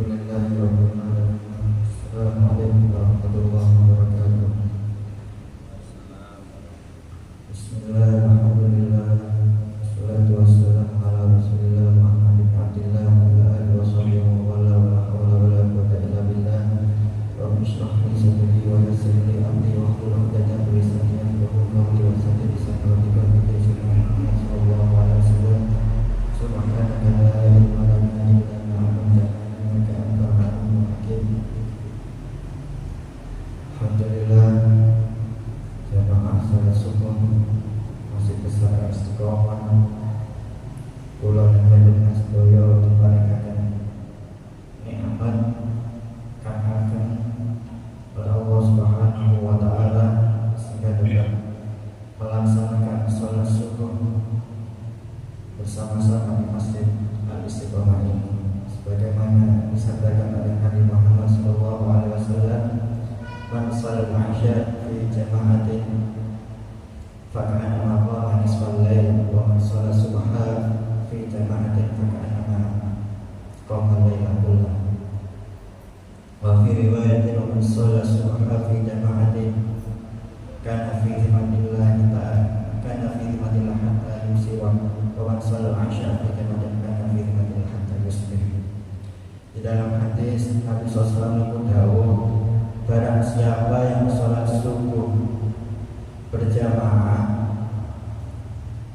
Assalamualaikum warahmatullahi wabarakatuh. Bismillahirrahmanirrahim. Wassalatu wassalamu ala Rasulillah Muhammad bin Abdillah wa ala alihi washabihi wa la hawla wa la quwwata illa billah. Rabbi shrah li sadri wa yassir li amri wahlul 'uqdatam min lisani yafqahu qawli wa saddid lisan qalbi sallallahu alaihi wasallam. Subhanaka la ilma lana illa ma 'allamtana innaka antal alimul hakim. Alhamdulillah, jamaah salat subuh masih besar istiqomah. Kula lan panjenengan sedaya diparingaken nikmat kang ageng oleh Allah Subhanahu wa taala sehingga dapat melaksanakan salat subuh bersama-sama di Masjid Al-Istiqomah ini, sebagaimana disabdakan oleh Nabi Muhammad SAW, man shalal ma'asya fi jama'atin faka'annama qama nisfal lail wa man shalal subha fi jama'atin faka'annama qama laila kullah. Wa fi riwayatin man shalal subha fi jama'atin kana fi himatillahi ta'ala kana fi himatillahi hatta yusiwa wa man shalal 'asya fi jama'atin kana fi himatillahi hatta yusbih. Di dalam hadis Nabi SAW itu dawuh, barang siapa yang sholat subuh berjamaah,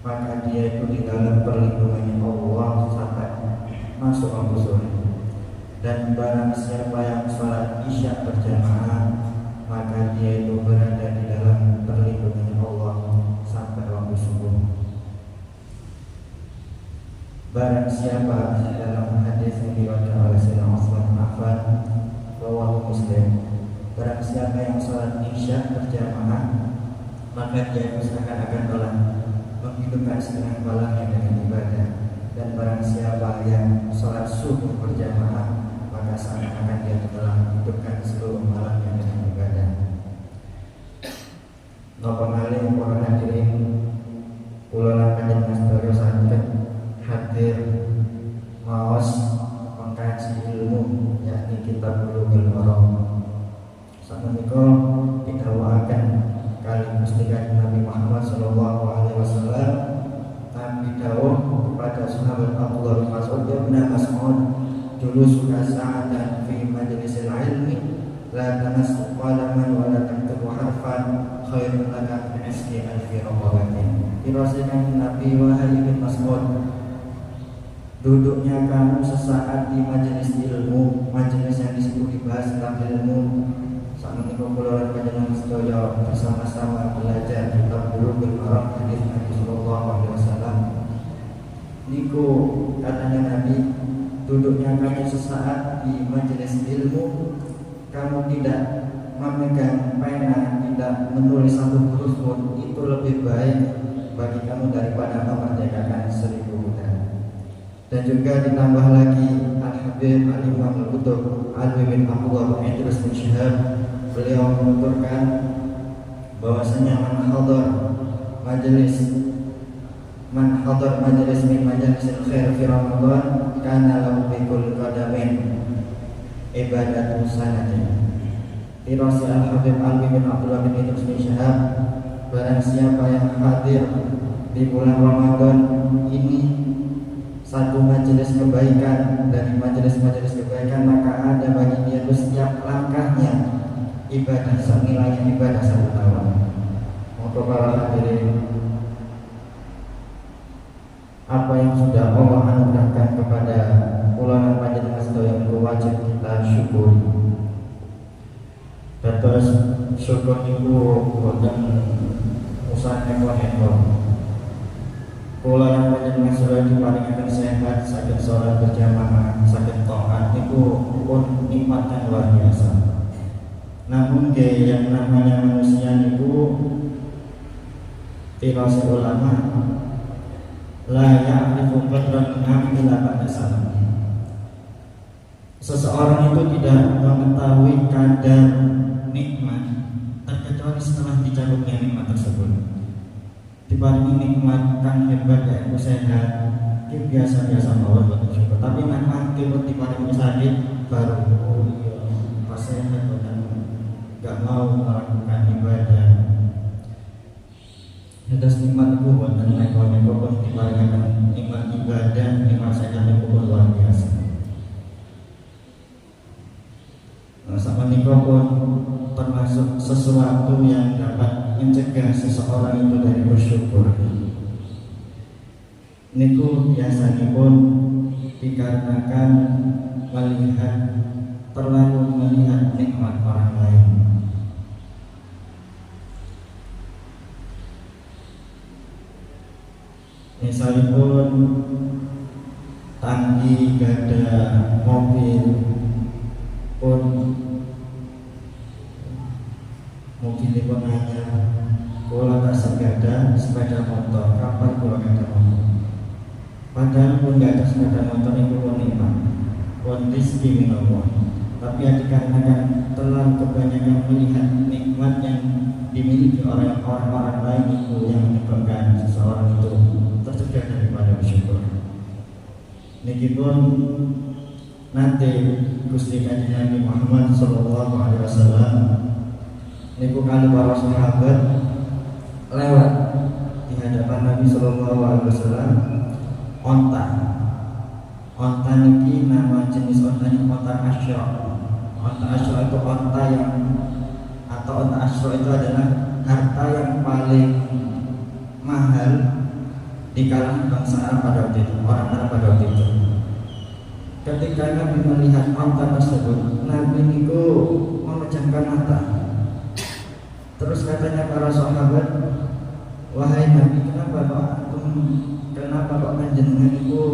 maka dia itu di dalam perlindungan Allah sampai masuk waktu sore. Dan barang siapa yang sholat isya berjamaah, maka dia itu berada di dalam perlindungan Allah sampai waktu subuh. Barang siapa, dalam hadis yang diriwayatkan oleh Sayyidina Utsman bin Affan, rawahu Muslim, barang siapa yang sholat isya berjamaah, maka dia akan telah menghidupkan setengah malamnya dengan ibadah. Dan barang siapa yang sholat subuh berjamaah, maka seakan-akan dia telah menghidupkan seluruh malamnya dengan ibadah. Napa malih para hadirin, kula lan panjenengan sedaya saged hadir maos mengkaji ilmu, yakni kitab Bulughul Maram. Sakmenika didhawuhaken kali Gusti Nabi Muhammad sallallahu alaihi wasallam, Nabi dawuh kepada sahabat Abdullah bin Mas'ud, ya Ibnu Mas'ud, julusuka sa'atan fi majlisil ilmi la tamassu qalaman wa la taktubu harfan khairun laka min iski alfi raqabatin. Dirasikan Nabi, wahai Ibnu Mas'ud, duduknya kamu sesaat di majelis ilmu, majelis yang disebut dibahas tentang ilmu. Saat ini kumpulan panjenengan sedaya bersama-sama belajar kitab Bulughul Maram hadis Nabi sallallahu alaihi wasallam. Niku katanya Nabi, duduknya kamu sesaat di majelis ilmu, kamu tidak memegang pena, tidak menulis satu huruf pun, itu lebih baik bagi kamu daripada memerdekakan 1000 budak. Dan juga ditambah lagi Al-Habib Al-Imam Al-Qutub Alwi bin Abdullah bin Idris bin Syihab, beliau menuturkan bahwasanya man hadar majelis min majalisil khair fi Ramadan kana lahu bi kulli qadamin ibadatu sanatin. Dirasi Al-Habib Alwi bin Abdullah bin Idris bin Syihab, barang siapa yang hadir di bulan Ramadan ini satu majelis kebaikan dari majelis-majelis kebaikan, maka ada bagi dia setiap langkahnya ibadah senilai ibadah 1 tahun. Untuk para hadirin, apa yang sudah Allah anugerahkan kepada ulama panjenengan sedaya yang wajib kita syukuri. Dan terus syukur itu boten usah neko-neko. Kula lan panjenengan sedaya diparingaken sehat, saged salat berjamaah, saged taat, niku pun nikmat yang luar biasa. Namun yang namanya manusia niku tirasi ulama la ya'rifu qadran illa ba'da salam. Seseorang itu tidak mengetahui kadar nikmat terkecuali setelah dicarumnya nikmat tersebut. Diparingi nikmat kang hebat, yaitu sehat, Ki biasa-biasa mawon buat bersyukur. Tapi memang tiba diparingi sakit baru pas sehat dan nggak mau melakukan ibadah. Atas nikmat itu buat neko-neko pun diparingi nikmat ibadah, nikmat sehat itu pun luar biasa. Sama niko pun termasuk sesuatu yang dapat mencegah seseorang itu dari bersyukur. Niku biasanya pun dikarenakan terlalu melihat nikmat orang lain. Misalnya pun tangki gada mobil pun mobil pun hanya kalau tak sepeda motor, kapan kalau ada motor. Padahal pun nggak ada sepeda motor itu pun nikmat, pun rizki minallah. Tapi dikarenakan terlalu kebanyakan melihat nikmat yang dimiliki oleh orang-orang lain itu yang menyebabkan seseorang itu tercegah daripada bersyukur. Niki pun nanti Gusti Kanjeng Nabi Muhammad Sallallahu Alaihi Wasallam niku kali para sahabat lewat di hadapan Nabi Sallallahu Alaihi Wasallam. Onta niki nama jenis onta ini onta asyra. Onta asyra itu onta yang atau onta asyra itu adalah harta yang paling mahal di kalangan bangsa Arab pada waktu itu, orang Arab pada waktu itu. Ketika Nabi melihat onta tersebut, Nabi niku memejamkan mata. Terus katanya para sahabat, wahai Nabi, kenapa kok panjenengan itu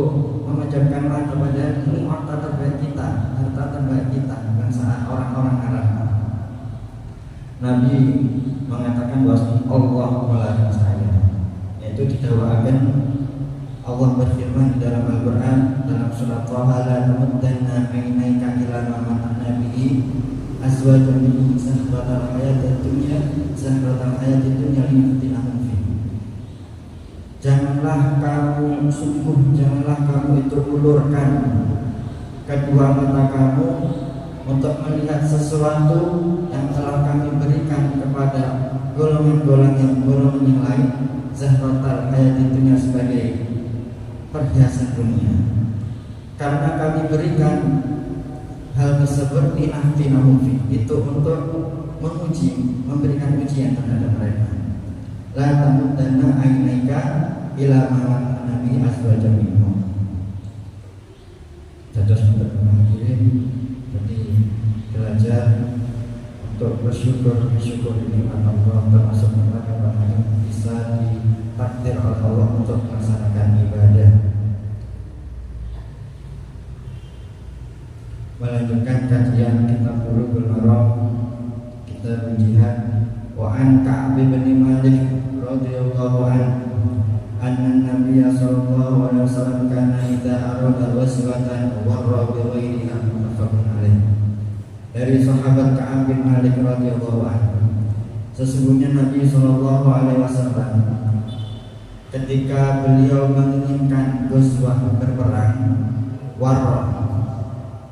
memejamkan mata pada ini harta terbaik kita, harta terbaik kita, bangsa orang-orang Arab. Nabi mengatakan bahwa Allah melarang saya, yaitu didakwakan Allah berfirman di dalam Al-Quran dalam surat Taha, la tamuddanna ainaika ila ma mata'na bihi azwajan minhum zahratal hayatid dunya linaftinahum fi. Janganlah kamu itu ulurkan kedua mata kamu untuk melihat sesuatu yang telah kami berikan kepada golongan yang lain, zahratal hayatid dunya, sebagai perhiasan dunia. Karena kami berikan hal tersebut linaftinahum fi, itu untuk memberikan ujian terhadap mereka. La tamuddanna ainaika ila ma nabi azwajan minhum. Dados mengakhiri, jadi belajar untuk bersyukur nikmat Allah, termasuk merupakan yang bisa ditakdir oleh Allah untuk melaksanakan ibadah. Melanjutkan kajian kitab Bulughul Maram, kitab jihad. Wa an Ka'b bin Malik radhiyallahu anhu anna Nabiy sallallahu alaihi wasallam kana idza arada waswatan warra bi ghairiha, muttafaqun alaih. Dari sahabat Ka'b bin Malik radhiyallahu anhu, sesungguhnya Nabi sallallahu alaihi wasallam ketika beliau menginginkan ghazwah berperang,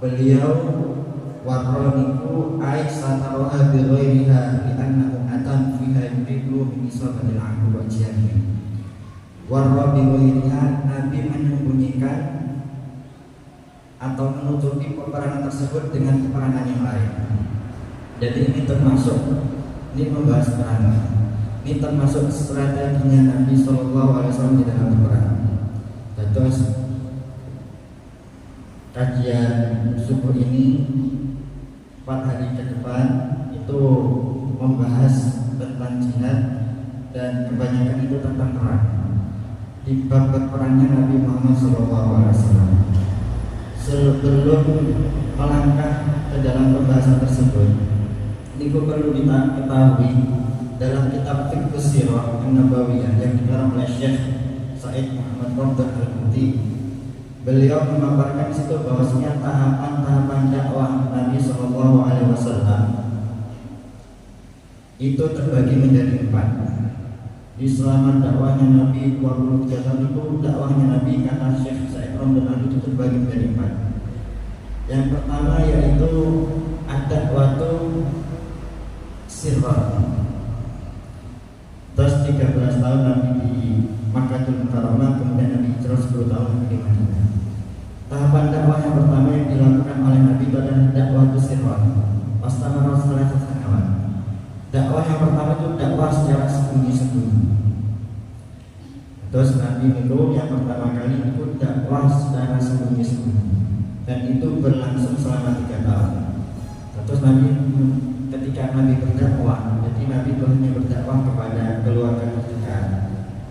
beliau niku aisyataroha bi ghairiha bi annahu atan fiha yuridu min isabatil aqd wa jihad. Warra bi ghairiha, Nabi menyembunyikan atau menutupi peperangan tersebut dengan peperangan yang lain. Jadi ini membahas peperangan. Ini termasuk strateginya Nabi sallallahu alaihi wasallam di dalam peperangan. Terus kajian subuh ini 4 hari ke depan itu membahas tentang jihad, dan kebanyakan itu tentang perang. Di bab perangnya Nabi Muhammad SAW. Sebelum melangkah ke dalam pembahasan tersebut, ini perlu diketahui dalam kitab Fiqh Sirah An-Nabawiyah yang dikarang oleh Syekh Said Muhammad Ramdan Al-Muti, beliau memaparkan situ bahwasanya tahapan-tahapan dakwah Nabi Shallallahu Alaihi Wasallam itu terbagi menjadi 4. Di selama dakwahnya Nabi 23 tahun itu, dakwahnya Nabi kata Syekh Sa'id Ramdan itu terbagi menjadi 4. Yang pertama yaitu ada waktu sirrat. Terus 13 tahun Nabi di Makkahul Mukarramah, kemudian Nabi hijrah 10 tahun di Madinah. Tahapan dakwah yang pertama yang dilakukan oleh Nabi itu adalah dakwah sirrat. Wastamara salasa sanawat. Dakwah yang pertama itu dakwah secara sembunyi-sembunyi. Terus Nabi itu yang pertama kali itu dakwah secara sembunyi-sembunyi, dan itu berlangsung selama 3 tahun. Terus Nabi ketika Nabi berdakwah, jadi Nabi itu hanya berdakwah kepada keluarga terdekat,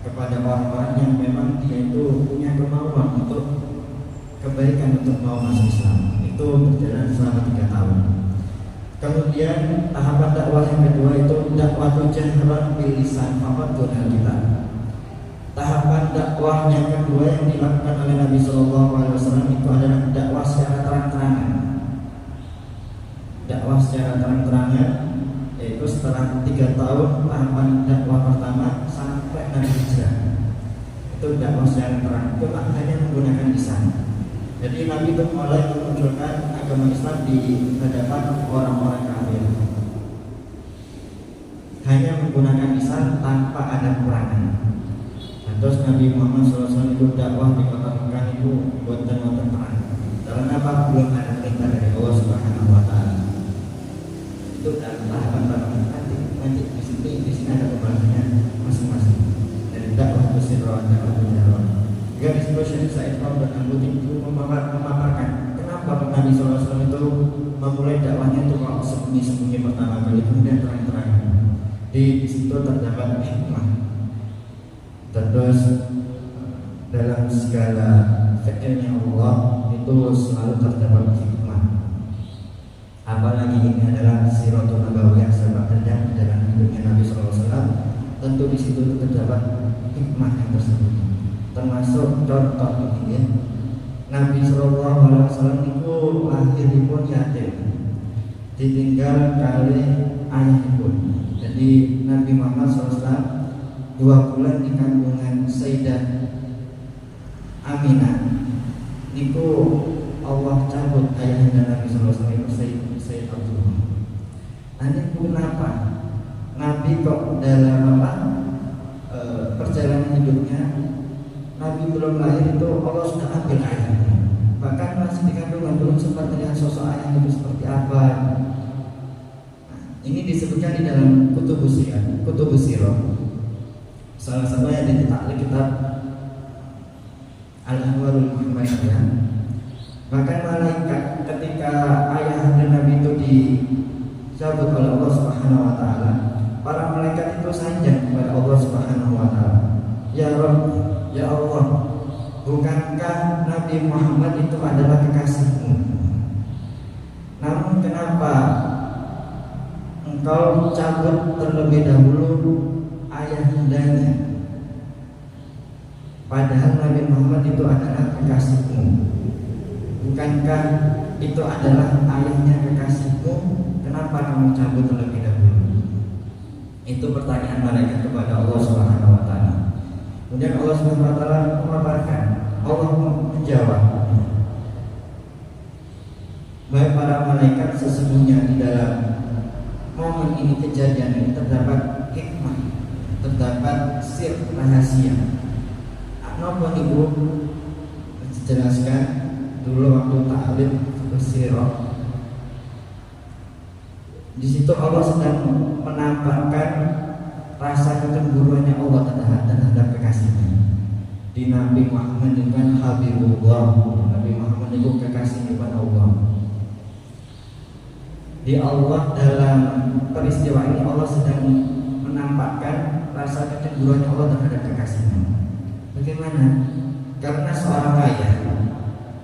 kepada orang-orang yang memang dia itu punya kemauan untuk kebaikan, untuk mau masuk Islam. Itu berjalan selama 3 tahun. Kemudian tahapan dakwah yang kedua itu dakwah jahran bil lisan faqat kita. Tahapan dakwah yang kedua yang dilakukan oleh Nabi Shallallahu Alaihi Wasallam itu adalah dakwah secara terang-terangan. Dakwah secara terang-terangan yaitu setelah 3 tahun tahapan dakwah pertama sampai Nabi hijrah. Itu dakwah secara terang, itu hanya menggunakan lisan. Jadi Nabi itu mulai memunculkan agama Islam di hadapan orang-orang kafir, hanya menggunakan lisan tanpa ada perangan. Terus Nabi Muhammad SAW itu dakwah di kota Mekah itu buatan-buatan terang. Karena apa? Belum ada perintah dari Allah Subhanahu Wa Taala. Itu dalam tahapan pertama. Nanti di sini ada pembahasannya masing-masing. Dari dakwah sirrat, dakwah jahran. Jika di situ Syekh Sa'id Ramdan itu memaparkan kenapa Nabi SAW itu memulai dakwahnya itu kalau sembunyi-sembunyi pertama kali, kemudian terang-terang. Di situ terdapat hikmah. Terus dalam segala fi'ilnya Allah itu selalu terdapat hikmah. Apalagi ini adalah siratul nabawiyah, sebab terjadi dalam hidupnya Nabi SAW. Tentu di situ terdapat hikmah yang tersembunyi. Termasuk contoh ini ya, Nabi SAW itu lahiripun yatim, ditinggal kali ayahipun. Jadi Nabi Muhammad SAW 2 bulan di kandungan Sayyidah Aminah niku Allah cabut ayahnya Nabi SAW itu Sayyid Abdullah. Nanti kenapa Nabi kok dalam perjalanan hidupnya Nabi belum lahir itu Allah sudah ambil ayahnya, bahkan masih di kandungan belum sempat melihat sosok ayahnya itu seperti apa. Ini disebutkan di dalam Kutubus Sirah. Salah satu yang ditaklik kitab Al-Anwarul Muhammadiyah. Bahkan malaikat ketika ayah dan Nabi itu dicabut oleh Allah Subhanahu Wa Taala, para malaikat itu sanjang kepada Allah Subhanahu Wa Taala, Ya Rabb, ya Allah, bukankah Nabi Muhammad itu adalah kekasihmu? Namun kenapa engkau cabut terlebih dahulu ayahandanya, padahal Nabi Muhammad itu adalah kekasihmu? Bukankah itu adalah ayahnya kekasihmu? Kenapa kamu cabut terlebih dahulu? Itu pertanyaan malaikat kepada Allah Subhanahu Wa Taala. Kemudian Allah Subhanahu Wa Taala memaparkan, Allah menjawab, baik para malaikat, sesungguhnya di dalam momen ini, kejadian ini terdapat hikmah, terdapat sir rahasia. Apa ibu dijelaskan dulu waktu ta'lim bersirah. Di situ Allah sedang menampakkan rasa kecemburuannya Allah terhadap kekasihnya. Di Nabi Muhammad dengan Habibullah, Nabi Muhammad itu kekasih kepada Allah. Di Allah dalam peristiwa ini Allah sedang menampakkan rasa kecemburuannya Allah terhadap kekasihnya. Bagaimana? Karena seorang ayah,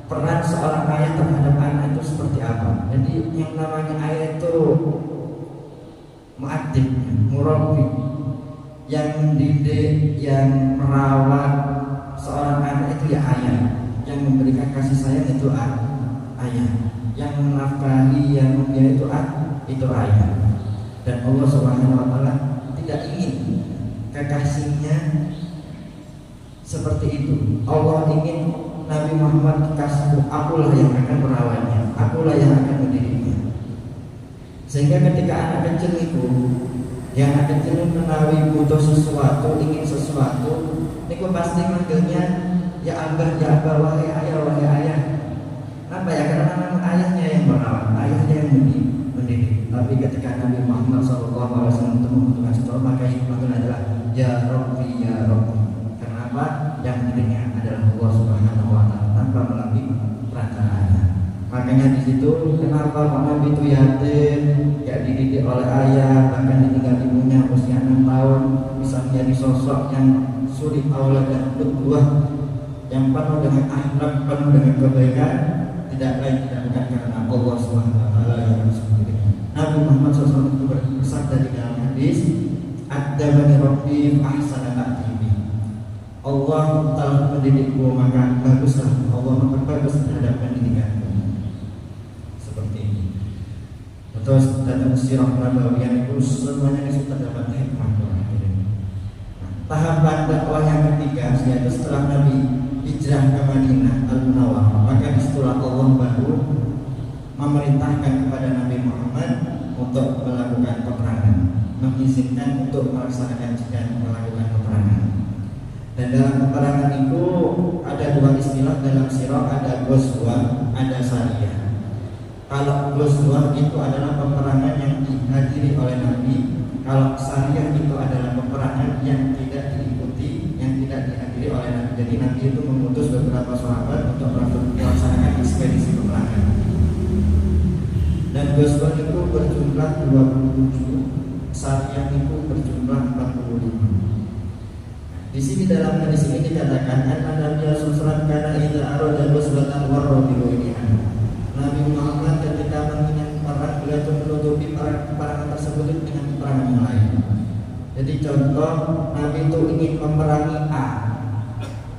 peran seorang ayah terhadap anak itu seperti apa? Jadi yang namanya ayah itu mu'addib, murabbi, yang mendidik, yang merawat seorang anak itu ya ayah. Yang memberikan kasih sayang itu ayah. Yang menafkahi, yang membiayai itu ayah. Dan Allah Subhanahu Wa Taala tidak ingin kekasihnya kasihnya seperti itu. Allah ingin Nabi Muhammad kasihku, akulah yang akan merawatnya, akulah yang akan mendidiknya. Sehingga ketika anak kecil itu, yang anak kecil menawi butuh sesuatu, ingin sesuatu, niku pasti manggilnya ya abah, wahai ayah. Kenapa ya? Karena memang ayahnya yang merawat, ayahnya yang mendidik. Tapi ketika Nabi Muhammad SAW itu membutuhkan sesuatu, maka yang dipanggil adalah ya Rabbi, ya Rabbi. Kenapa? Yang mendidiknya adalah Allah Subhanahu Wa Taala tanpa melalui perantaranya. Makanya di situ kenapa Nabi itu yatim, gak dididik oleh ayah, bahkan ditinggal ibunya usia 6 tahun, bisa menjadi sosok yang suri aula dan qudwah, yang penuh dengan akhlak, penuh dengan kebaikan, tidak lain tidak bukan karena Allah Subhanahu Wa Taala yang sendiri. Nabi Muhammad SAW itu bersabda di dalam hadis, "Adzabani Rabbi ahsana ta'dibi." Allah telah mendidikku, maka baguslah Allah memperbagus terhadap pendidikanku. Seperti ini. Terus dalam sirah nabawiyah itu semuanya itu terdapat hikmah. Tahapan dakwah yang ketiga, yaitu setelah Nabi hijrah ke Madinah Al-Munawwarah, maka disitulah Allah baru memerintahkan kepada Nabi Muhammad untuk melakukan peperangan, mengizinkan untuk melaksanakan jihad, melakukan peperangan. Dan dalam peperangan itu ada dua istilah dalam sirah, ada ghazwah, ada sariyah. Kalau ghazwah itu adalah peperangan yang dihadiri oleh Nabi, kalau sariyah itu adalah peperangan yang tidak diikuti, yang tidak dihadiri oleh Nabi. Jadi Nabi itu mengutus beberapa sahabat untuk melaksanakan ekspedisi peperangan. Dan ghazwah itu berjumlah 27, sariyah itu berjumlah 45. Di sini dalam hadis ini dikatakan Nabi Rasulullah karena idza arada ghazwatan warradilu ini. Nabi Muhammad ketika mengingat perang, beliau itu menutupi peperangan tersebut dengan peperangan yang lain. Jadi contoh, Nabi itu ingin memerangi A,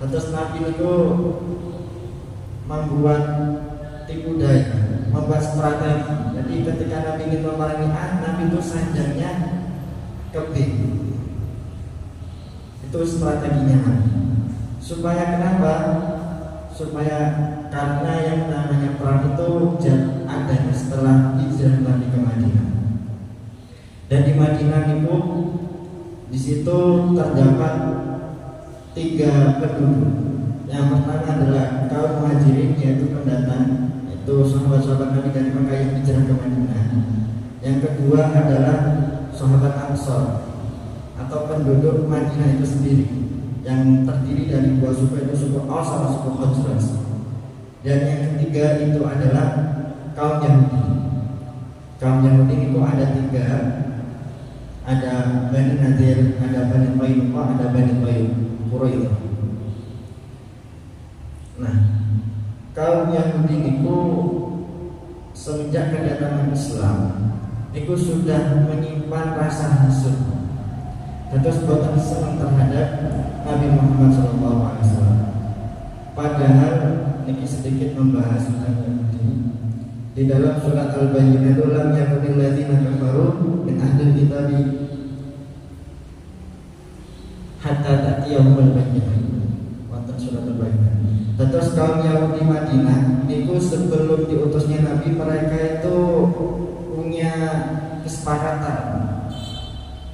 terus Nabi itu membuat tipu daya, membuat strategi. Jadi ketika Nabi ingin memerangi A, Nabi itu sanjangnya ke B. Itu strateginya Nabi. Supaya kenapa? Supaya karena yang namanya perang itu adanya setelah hijrah Nabi ke Madinah. Dan di Madinah itu di situ terdapat 3 penduduk. Yang pertama adalah kaum Muhajirin, yaitu pendatang, itu sahabat-sahabat Nabi dari Makkah yang hijrah ke Madinah. Yang kedua adalah sahabat Ansor atau penduduk Madinah itu sendiri, yang terdiri dari 2 suku, yaitu suku Aus sama suku Khazraj. Dan yang ketiga itu adalah kaum Yahudi. Kaum Yahudi itu ada 3, ada Bani Nadir, ada Bani Qainuqa, ada Bani Quraidah. Nah, kaum Yahudi itu semenjak kedatangan Islam itu sudah menyimpan rasa hasud, terus boten senang terhadap Nabi Muhammad SAW. Padahal ini sedikit membahas tentang Yahudi. Di dalam surat Al-Bayyinah, lam yakunil ladzina kafaru min ahlil kitab hatta ta'tiyahumul bayyinah. Wonten surat Al-Bayyinah. Terus kaum Yahudi Madinah itu sebelum diutusnya Nabi, mereka itu punya kesepakatan.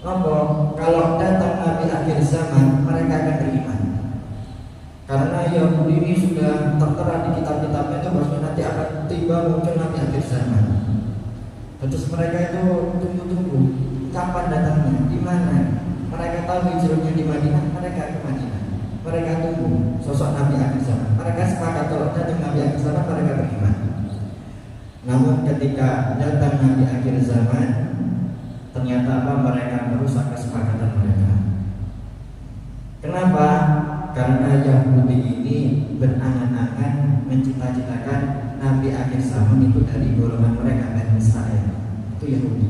Apa? Kalau datang Nabi akhir zaman, mereka akan beriman. Karena Yahudi ini sudah tertera di kitab-kitabnya itu bahwa nanti akan tiba muncul Nabi akhir zaman. Terus mereka itu tunggu-tunggu kapan datangnya, di mana. Mereka tahu hijrahnya di Madinah, mereka ke Madinah. Mereka tunggu sosok Nabi akhir zaman. Mereka sepakat kalau datang Nabi akhir zaman, mereka beriman. Namun ketika datang Nabi akhir zaman, ternyata mereka merusak kesepakatan mereka. Kenapa? Karena Yahudi ini berangan-angan mencita-citakan Nabi akhir zaman itu dari golongan mereka, Bani Israel. Itu Yahudi.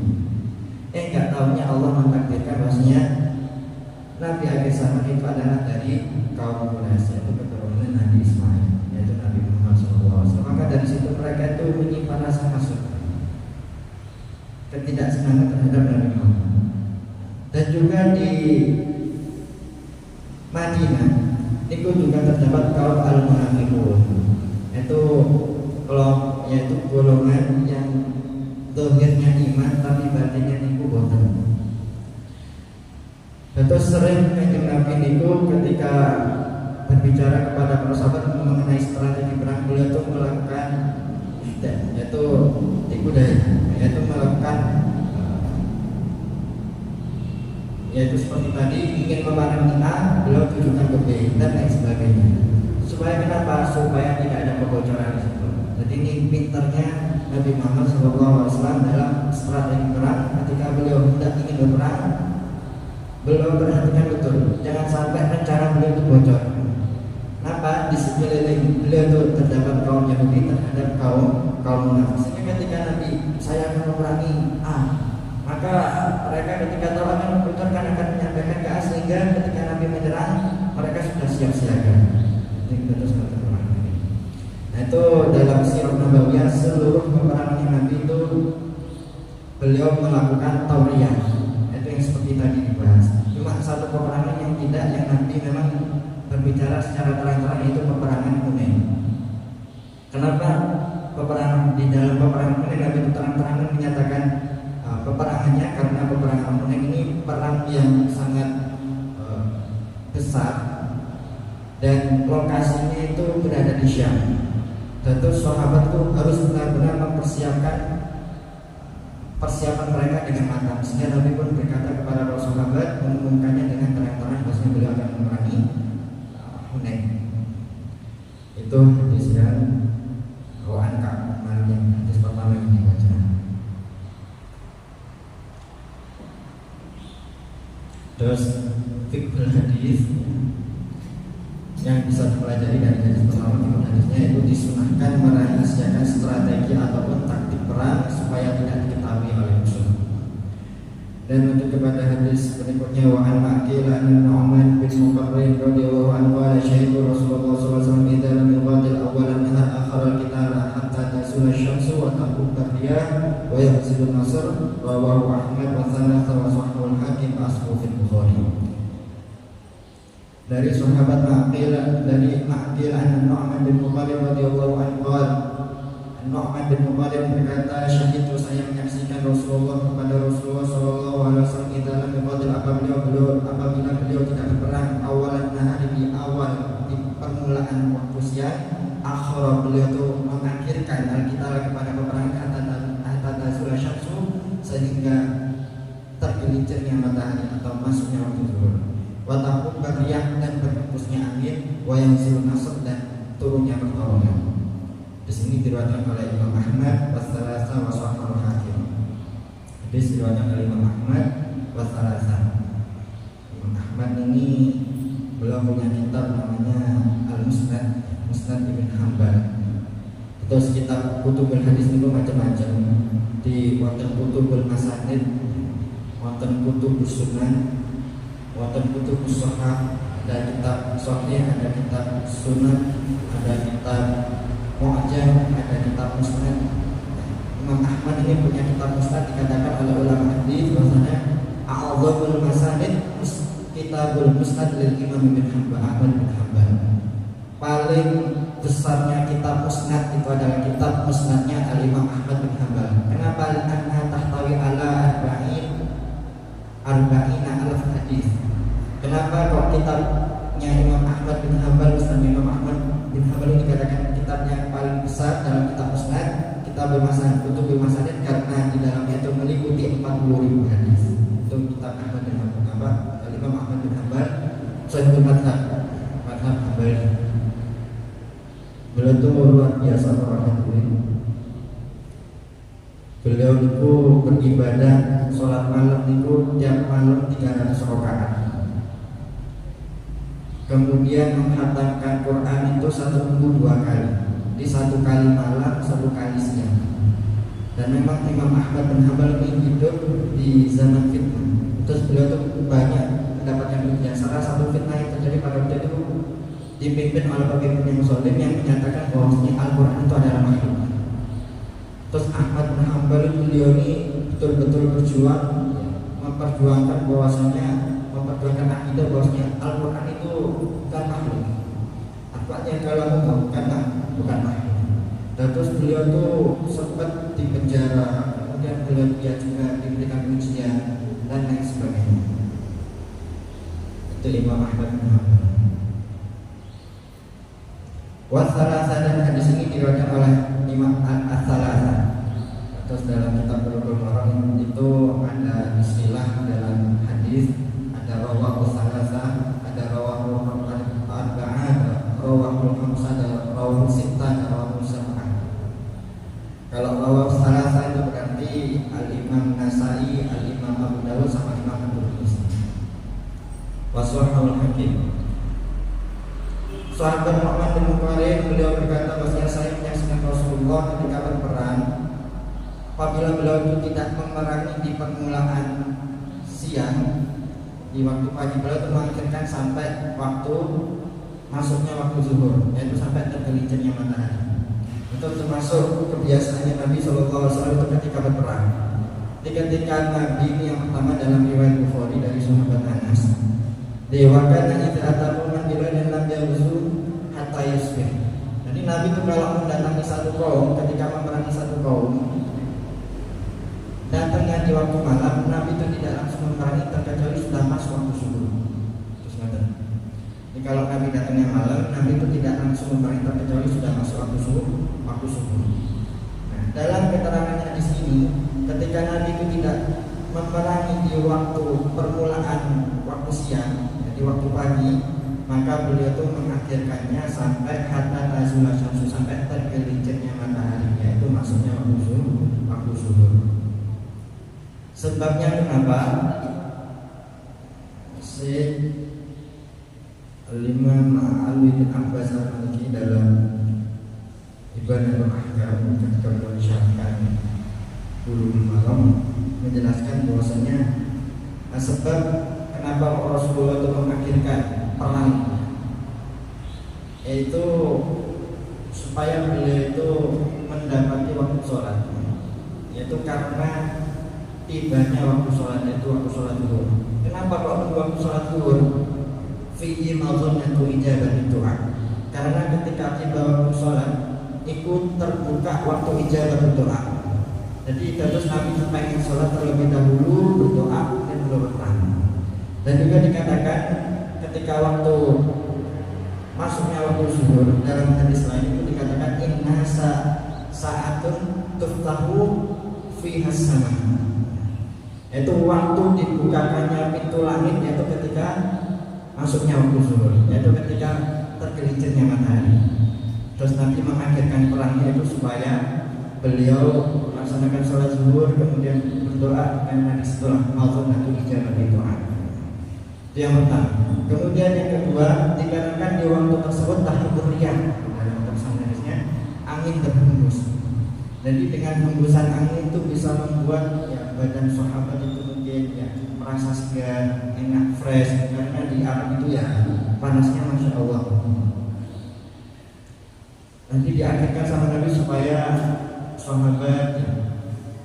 Enggak tahunya Allah mentakdirkan bahwasanya Nabi akhir zaman itu adalah dari kaum Quraisy, yaitu keturunan Nabi Ismail, yaitu Nabi Muhammad SAW. Maka dari situ mereka itu menyimpan rasa hasud, ketidaksenangan terhadap Nabi Muhammad. Dan juga di kelompok, yaitu golongan yang zahirnya iman tapi batinnya niku boten. Terus sering Kanjeng Nabi niku ketika berbicara kepada para sahabat mengenai strategi perang, beliau itu melakukan yaitu tipu daya, yaitu melakukan yaitu seperti tadi ingin memanah A, beliau tujukan ke B dan lain sebagainya. Supaya kenapa? Supaya tidak ada kebocoran di situ. Jadi ini pinternya Nabi Muhammad SAW dalam strategi perang. Ketika beliau hendak ingin berperang, beliau perhatikan betul, jangan sampai rencana beliau itu bocor. Kenapa? Di sekeliling beliau itu terdapat kaum Yahudi terhadap kaum munafik. Sehingga ketika Nabi saya akan memerangi A, maka mereka ketika tahu akan membocorkan akan menyampaikan ke A, sehingga ketika Nabi menyerang mereka sudah siap siaga. Nah itu dalam sirah Nabawiyah seluruh peperangan Nabi itu beliau melakukan tauriyah, itu yang seperti tadi dibahas. Cuma satu peperangan yang tidak, yang Nabi memang berbicara secara terang-terang, yaitu peperangan Hunain. Kenapa peperangan di dalam peperangan Hunain Nabi itu terang-terangan menyatakan peperangannya? Karena peperangan Hunain ini perang yang sangat besar dan lokasinya itu berada di Syam. Tentu sahabat itu harus benar-benar mempersiapkan persiapan mereka dengan matang. Sehingga Nabi pun berkata kepada para sahabat, mengumumkannya dengan terang-terang bahwasanya beliau akan memerangi Hunain. Itu hadis yang Waan Ka'ab yang hadis pertama yang dibaca. Terus fiqhul hadis yang bisa dipelajari dari hadis pertama, fiqhul hadisnya itu disunahkan merahasiakan strategi ataupun taktik perang supaya tidak diketahui oleh musuh. Dan untuk kepada hadis berikutnya, wa an Ma'qil an Nu'man bin Muqarrin radhiyallahu anhu qala syahidu Rasulullah sallallahu alaihi wasallam idza lam yuqatil awwalan nahar akhara al-qitala hatta tasula asy-syamsu wa taqub ar-riyah wa yahzilu an-nasr, rawahu Ahmad wa thalatha wa sahahu al-Hakim aslu fil Bukhari. Dari sahabat Ma'qil an Nu'man bin Muqarrin radhiyallahu anhu qala Nu'man bin Muqarrin berkata, syahidu saya menyaksikan Rasulullah kepada Rasulullah sallallahu alaihi wasallam dalam yuqatil apabila beliau tidak berperang awalan nahari, di awal di permulaan waktu siang, akhara beliau itu mengakhirkan al-qital kepada peperangan antara sulah syamsu sehingga tergelincirnya matahari atau masuknya waktu zuhur, wa taqub bariyah dan berhembusnya angin, wa yanzilun nasr dan turunnya pertolongan. Di sini diriwayatkan oleh Imam Ahmad wassalasa wa sahihul Hakim. Hadis diriwayatkan oleh Imam Ahmad wassalasa. Imam Ahmad ini beliau punya kitab namanya Al-Musnad, Musnad Ibn Hanbal. Terus kitab kutubul hadis itu macam-macam. Di wonten kutubul masanid, wonten kutubus sunan, wonten kutubus shahah, ada kitab sahih, ada kitab sunan, ada kitab Mu'jam, ada kitab Musnad. Imam Ahmad ini punya kitab Musnad, dikatakan oleh ulama hadis bahwasanya a'dzamul masanid kitabul Musnad lil Imam bin Hanbal, Ahmad bin Hanbal. Paling besarnya kitab Musnad itu adalah kitab Musnadnya Al-Imam Ahmad bin Hanbal. Kenapa? Karena tahtawi ala arba'ina alaf hadis. Kenapa kok kitabnya Imam Ahmad bin Hanbal, Musnad Imam Ahmad bin Hanbal ini dikatakan kitab yang paling besar dalam kitab Musnad, kitab Masanid, kutub Masanid, karena di dalamnya itu meliputi 40.000 hadis. Itu kitab Ahmad bin Hanbal, Imam Ahmad bin Hanbal, Sahihul Madhab Hanbali. Beliau itu luar biasa orang ini. Beliau itu beribadah sholat malam itu tiap malam 300 rakaat. Kemudian menghatamkan Quran itu 1 minggu 2 kali. Di 1 kali malam, 1 kali siang. Dan memang Imam Ahmad bin Hanbal ini hidup di zaman fitnah. Terus beliau itu banyak mendapatkan fitnah. Salah satu fitnah yang terjadi pada beliau itu dipimpin oleh pemimpin yang zalim yang menyatakan bahwa Al-Quran itu adalah makhluk. Terus Ahmad bin Hanbal beliau ini betul-betul berjuang, memperjuangkan bahwasanya memperjuangkan akidah bahwasanya Al-Quran itu bukan makhluk. Artinya kalau bukan makhluk. Terus beliau tuh sempat di penjara, kemudian beliau juga diberikan ujian dan lain sebagainya. Itu Imam Ahmad bin Hanbal. Wassalasa, dan hadis ini diriwayatkan oleh Imam As-Salasa. Terus dalam kitab Bulughul Maram itu ada istilah dalam hadis, ada rawahu salasa, ada rawahu arba'ah, ada rawahu khamsah, ada rawahu sittah, ada rawahu sab'ah. Kalau rawahu salasa itu berarti Al-Imam Nasai, Al-Imam Abu Dawud sama Imam At-Tirmidzi. Waswahul Hakim. Sahabat Muhammad bin Muqarrin beliau berkata bahwasanya saya menyaksikan Rasulullah ketika berperang. Apabila beliau itu tidak memerangi di permulaan siang, di waktu pagi beliau itu mengakhirkan sampai waktu masuknya waktu zuhur, yaitu sampai tergelincirnya matahari. Itu termasuk kebiasaannya Nabi SAW itu ketika berperang. Ketika Nabi ini yang pertama dalam riwayat Bukhari dari sahabat Anas, dewakan itu ataupun mandilan dan lam yazu hatta yusbih. Jadi Nabi itu kalau mendatangi satu kaum, ketika memerangi satu kaum, datangnya di waktu malam, Nabi itu tidak langsung memerangi terkecuali sudah masuk waktu subuh. Terus ngaten. Jadi kalau Nabi datangnya malam, Nabi itu tidak langsung memerangi terkecuali sudah masuk waktu subuh. Nah, dalam keterangan di sini, ketika Nabi itu tidak memerangi di waktu permulaan waktu siang, jadi waktu pagi, maka beliau itu mengakhirkannya sampai hatta tazula syamsu, sampai tergelincirnya matahari, yaitu masuknya waktu zuhur. Sebabnya kenapa? Imam Ali bin Abbas al-Maliki dalam Ibanatul Ahkam ketika mensyarahkan Bulughul Maram menjelaskan bahwasanya sebab kenapa Rasulullah itu mengakhirkan perang, yaitu supaya beliau itu mendapati waktu sholat, yaitu karena tibanya waktu sholat, yaitu waktu sholat zuhur. Kenapa kok waktu sholat zuhur? Fi'i madzannatu ijabah doa. Karena ketika tiba waktu sholat, ikut terbuka waktu ijabah doa. Jadi terus Nabi pengen sholat terlebih dahulu, berdoa dan baru berperang. Dan juga dikatakan ketika waktu masuknya waktu zuhur, dalam hadis lain itu dikatakan inna sa'atun tuftahu fiha sama, yaitu waktu dibukakannya pintu langit, yaitu ketika masuknya waktu zuhur, yaitu ketika tergelincirnya matahari. Terus Nabi mengakhirkan perangnya itu supaya beliau melaksanakan sholat zuhur, kemudian berdoa dengan hadis doa madzannatu ijabah doa. Itu yang pertama. Kemudian yang kedua, dikarenakan di waktu tersebut tahibur riyah, dalam tafsir hadisnya angin berhembus. Jadi dengan hembusan angin itu bisa membuat ya badan sahabat itu mungkin ya merasa segar, enak, fresh, karena di Arab itu ya panasnya masya Allah. Nanti diakhirkan sama Nabi supaya sahabat ya,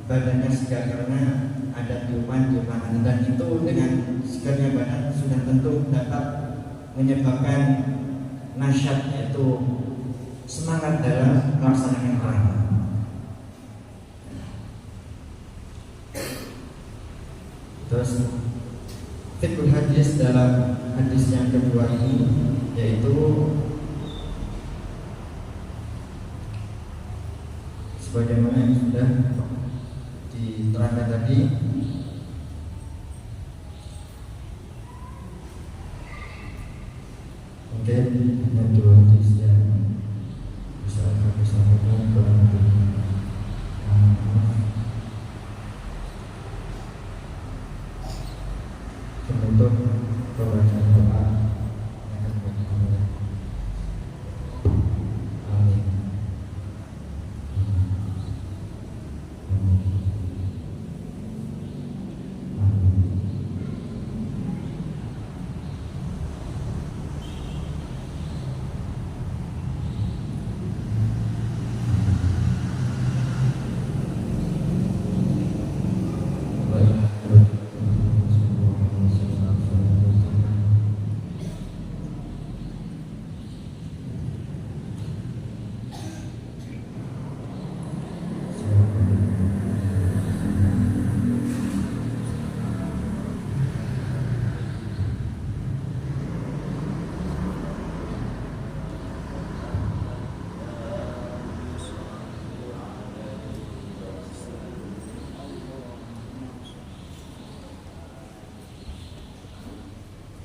badannya segar karena ada tiupan angin, dan itu dengan segarnya badan sudah tentu dapat menyebabkan nasyat, yaitu semangat dalam melaksanakan perang. Terus fiqhul hadis dalam hadis yang kedua ini, yaitu sebagaimana yang sudah diterangkan tadi,